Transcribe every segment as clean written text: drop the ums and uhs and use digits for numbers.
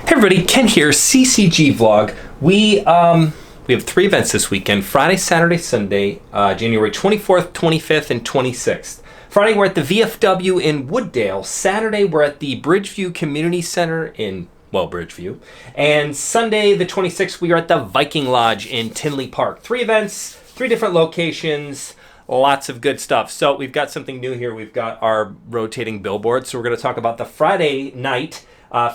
Hey everybody, Ken here, CCG vlog. We have 3 events this weekend, Friday, Saturday, Sunday, January 24th, 25th, and 26th. Friday, we're at the VFW in Wooddale. Saturday, we're at the Bridgeview Community Center in, Bridgeview. And Sunday, the 26th, we are at the Viking Lodge in Tinley Park. 3 events, 3 different locations, lots of good stuff. So we've got something new here. We've got our rotating billboard. So we're going to talk about the Friday night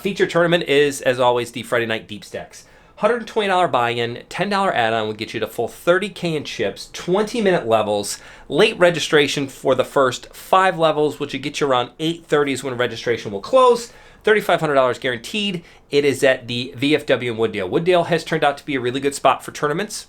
feature tournament is, as always, the Friday night deep stacks. $120 buy-in, $10 add-on will get you to full 30K in chips, 20-minute levels, late registration for the first 5 levels, which will get you around 8:30 is when registration will close. $3,500 guaranteed. It is at the VFW in Wooddale. Wooddale has turned out to be a really good spot for tournaments.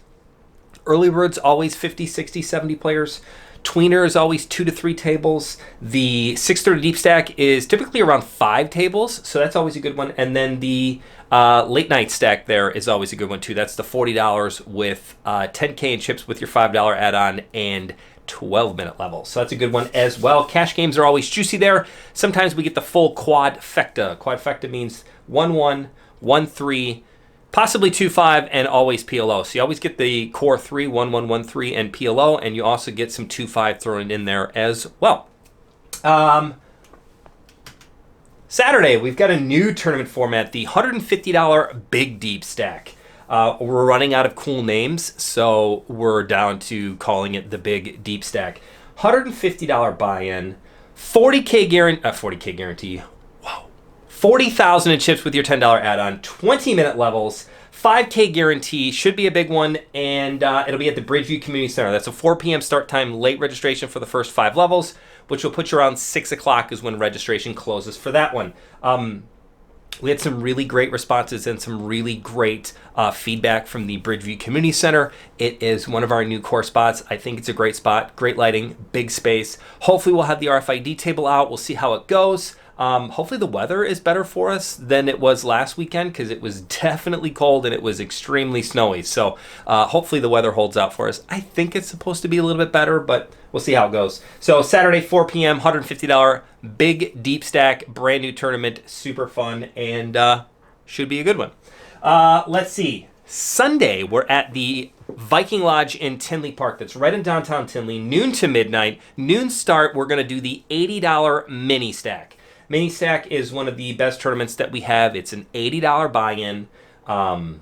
Early bird's always 50, 60, 70 players. Tweener is always 2 to 3 tables. The 630 deep stack is typically around 5 tables, so that's always a good one. And then the late night stack there is always a good one too. That's the $40 with 10K in chips with your $5 add-on and 12-minute level. So that's a good one as well. Cash games are always juicy there. Sometimes we get the full quadfecta. Quadfecta means 1-1, 1-3, possibly 2-5, and always PLO. So you always get the core 3, 1-1, 1-3, and PLO, and you also get some 2-5 thrown in there as well. Saturday, we've got a new tournament format, the $150 Big Deep Stack. We're running out of cool names, so we're down to calling it the Big Deep Stack. $150 buy-in, 40K guarantee. 40,000 in chips with your $10 add-on, 20-minute levels, 5K guarantee, should be a big one, and it'll be at the Bridgeview Community Center. That's a 4 p.m. start time, late registration for the first 5 levels, which will put you around 6 o'clock is when registration closes for that one. We had some really great responses and some really great feedback from the Bridgeview Community Center. It is one of our new core spots. I think it's a great spot, great lighting, big space. Hopefully we'll have the RFID table out. We'll see how it goes. Hopefully the weather is better for us than it was last weekend because it was definitely cold and it was extremely snowy. So hopefully the weather holds out for us. I think it's supposed to be a little bit better, but we'll see how it goes. So Saturday, 4 p.m., $150 Big Deep Stack, brand new tournament, super fun, and should be a good one. Let's see. Sunday, we're at the Viking Lodge in Tinley Park. That's right in downtown Tinley, noon to midnight. Noon start, we're going to do the $80 mini stack. Mini Stack is one of the best tournaments that we have. It's an $80 buy-in. $5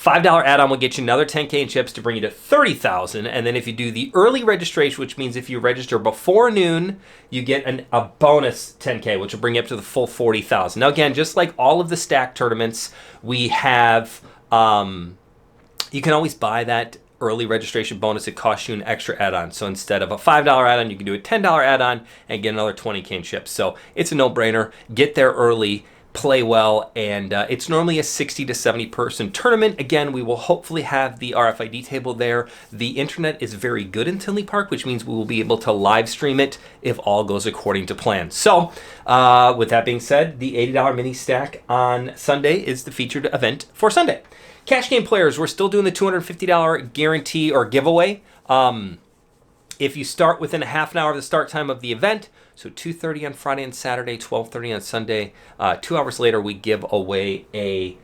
add-on will get you another 10K in chips to bring you to 30,000. And then if you do the early registration, which means if you register before noon, you get a bonus 10K, which will bring you up to the full 40,000. Now again, just like all of the stack tournaments, we have, you can always buy that early registration bonus. It costs you an extra add-on. So instead of a $5 add-on, you can do a $10 add-on and get another 20K in chips. So it's a no-brainer. Get there early, play well, and it's normally a 60 to 70 person tournament. Again, we will hopefully have the RFID table there. The internet is very good in Tinley Park, which means we will be able to live stream it if all goes according to plan. So with that being said, the $80 mini stack on Sunday is the featured event for Sunday. Cash game players, we're still doing the $250 guarantee or giveaway. If you start within a half an hour of the start time of the event, so 2:30 on Friday and Saturday, 12:30 on Sunday, 2 hours later we give away a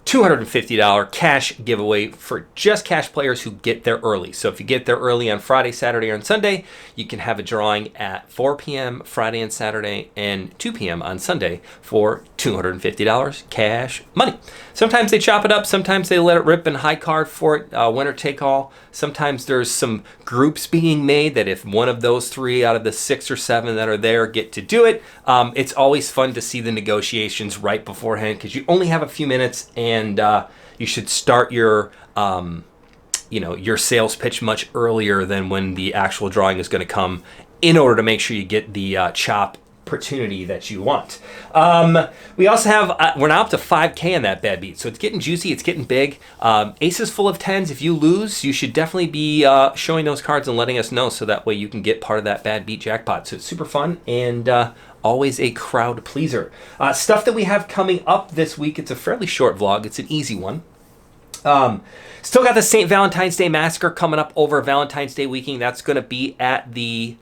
$250 cash giveaway for just cash players who get there early. So if you get there early on Friday, Saturday, or on Sunday, you can have a drawing at 4 p.m. Friday and Saturday and 2 p.m. on Sunday for $250 cash money. Sometimes they chop it up. Sometimes they let it rip and high card for it, winner take all. Sometimes there's some groups being made that if one of those 3 out of the 6 or 7 that are there get to do it, it's always fun to see the negotiations right beforehand because you only have a few minutes and you should start your your sales pitch much earlier than when the actual drawing is going to come in order to make sure you get the chop opportunity that you want. We also have, we're now up to 5K in that bad beat. So it's getting juicy, it's getting big. Aces full of 10s. If you lose, you should definitely be showing those cards and letting us know so that way you can get part of that bad beat jackpot. So it's super fun and always a crowd pleaser. Stuff that we have coming up this week. It's a fairly short vlog. It's an easy one. Still got the St. Valentine's Day Massacre coming up over Valentine's Day weekend. That's going to be at the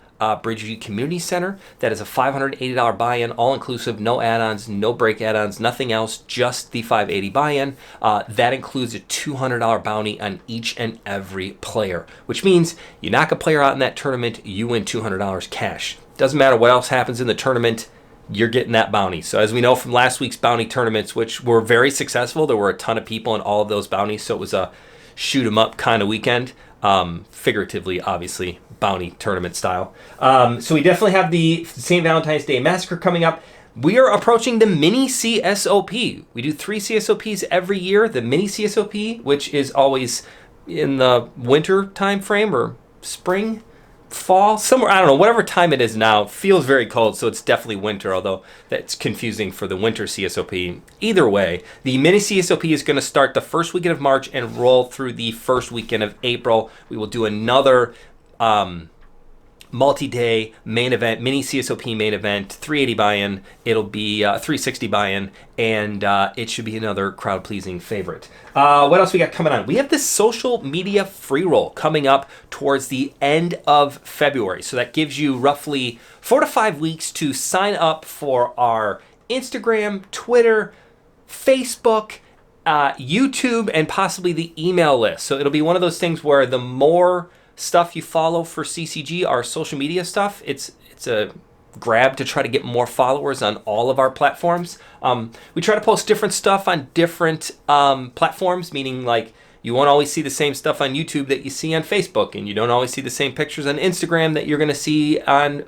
Bridgeview Community Center. That is a $580 buy-in, all-inclusive, no add-ons, no break add-ons, nothing else, just the $580 buy-in. That includes a $200 bounty on each and every player, which means you knock a player out in that tournament, you win $200 cash. Doesn't matter what else happens in the tournament, you're getting that bounty. So as we know from last week's bounty tournaments, which were very successful, there were a ton of people in all of those bounties, so it was a shoot 'em up kind of weekend. Figuratively, obviously, bounty tournament style. So we definitely have the St. Valentine's Day Massacre coming up. We are approaching the mini CSOP. We do 3 CSOPs every year. The mini CSOP, which is always in the winter time frame or spring, fall, somewhere, I don't know, whatever time it is now. It feels very cold, so it's definitely winter, although that's confusing for the winter CSOP. Either way, the mini CSOP is going to start the first weekend of March and roll through the first weekend of April. We will do another multi-day main event, mini CSOP main event, 380 buy-in. It'll be 360 buy-in, and it should be another crowd-pleasing favorite. What else we got coming on? We have this social media free roll coming up towards the end of February. So that gives you roughly 4 to 5 weeks to sign up for our Instagram, Twitter, Facebook, YouTube, and possibly the email list. So it'll be one of those things where the more stuff you follow for CCG, our social media stuff, it's a grab to try to get more followers on all of our platforms. We try to post different stuff on different platforms, meaning like you won't always see the same stuff on YouTube that you see on Facebook, and you don't always see the same pictures on Instagram that you're going to see on,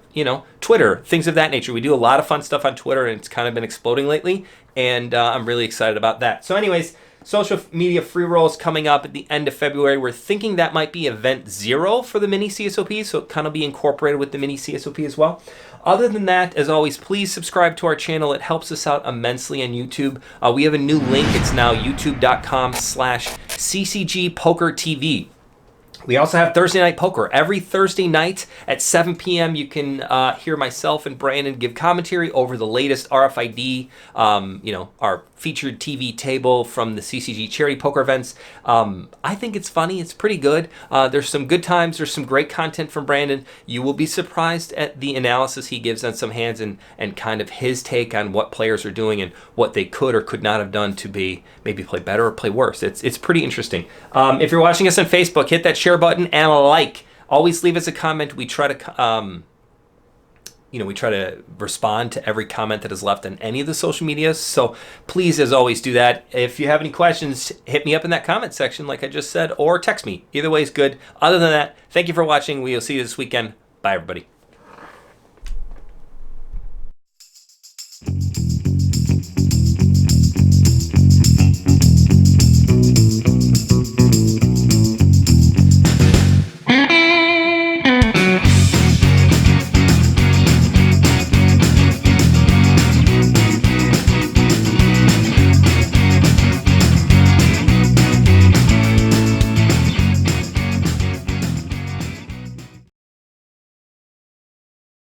Twitter, things of that nature. We do a lot of fun stuff on Twitter, and it's kind of been exploding lately, and I'm really excited about that. So anyways, social media free rolls coming up at the end of February. We're thinking that might be event 0 for the mini CSOP, so it kind of be incorporated with the mini CSOP as well. Other than that, as always, please subscribe to our channel. It helps us out immensely on YouTube. We have a new link. It's now youtube.com/CCGPokerTV. We also have Thursday Night Poker. Every Thursday night at 7 p.m. you can hear myself and Brandon give commentary over the latest RFID, our featured TV table from the CCG charity poker events. I think it's funny. It's pretty good. There's some good times. There's some great content from Brandon. You will be surprised at the analysis he gives on some hands and kind of his take on what players are doing and what they could or could not have done to be maybe play better or play worse. It's pretty interesting. If you're watching us on Facebook, hit that share button and a like. Always leave us a comment. We try to we try to respond to every comment that is left on any of the social medias. So please, as always, do that. If you have any questions, hit me up in that comment section, like I just said, or text me. Either way is good. Other than that, thank you for watching. We will see you this weekend. Bye, everybody.